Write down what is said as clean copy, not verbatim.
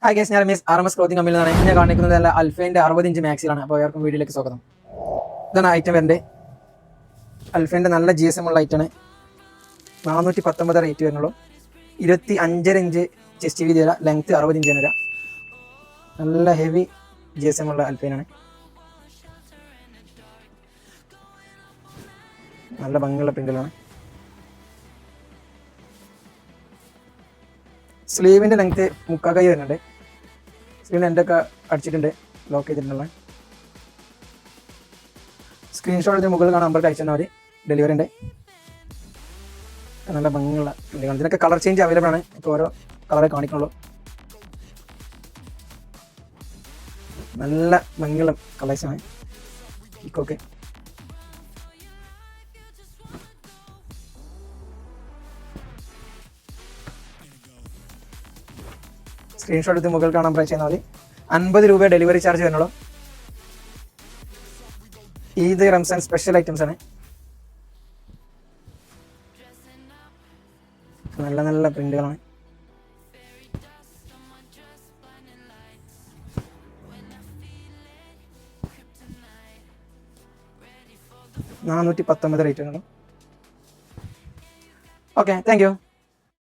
Hi guys, ഞാൻ Ramesh RMS clothing കമ്പനിയിൽ നിന്നാണ്. ഞാൻ കാണിക്കുന്നത് നല്ല അൽഫേൻ്റെ 60 ഇഞ്ച് മാക്സിലാണ്. അപ്പോൾ ഏവർക്കും വീഡിയോയിലേക്ക് സ്വാഗതം. ഇതാണ് ഐറ്റം വരേണ്ടത്. അൽഫേൻ്റെ നല്ല GSM ഉള്ള ഐറ്റാണ്. 419 റേറ്റ് വരുന്നുള്ളൂ. 25.5 ഇഞ്ച് ചെസ്റ്റ് വീതി വരാം. ലെങ്ത്ത് 60 ഇഞ്ച് വരാം. നല്ല ഹെവി GSM ഉള്ള അൽഫേനാണ്. നല്ല ഭംഗിയുള്ള പ്രിന്റുകളാണ്. സ്ലീവിൻ്റെ ലെങ്ത്ത് 3/4 കൈ വരുന്നുണ്ട്. സ്ക്രീൻ എന്തൊക്കെ അടിച്ചിട്ടുണ്ട്, ലോക്ക് ചെയ്തിട്ടുള്ള സ്ക്രീൻഷോട്ട് ഇതിന് മുകളിൽ കാണാൻ നമ്പർക്ക് അയച്ചു തന്നാൽ മതി. ഡെലിവറി ഉണ്ട്. നല്ല ഭംഗിയുള്ള പ്രിന്റുകൾ. ഇതിനൊക്കെ കളർ ചേഞ്ച് അവൈലബിൾ ആണ്. ഇപ്പോൾ ഓരോ കളറേ കാണിക്കുള്ളൂ. നല്ല ഭംഗിയുള്ള കളേഴ്സാണ്. ഓക്കെ, സ്ക്രീൻഷോട്ട് ഇത് മുകളിൽ കാണാൻ പ്രൈസ് ചെയ്താൽ മതി. 50 രൂപ ഡെലിവറി ചാർജ് വരുന്നുള്ളൂ. ഈദ് റംസാൻ സ്പെഷ്യൽ ഐറ്റംസ് ആണ്. നല്ല നല്ല പ്രിന്റുകളാണ്. $419 റേറ്റ് വരുന്നുള്ളൂ. Okay, thank you.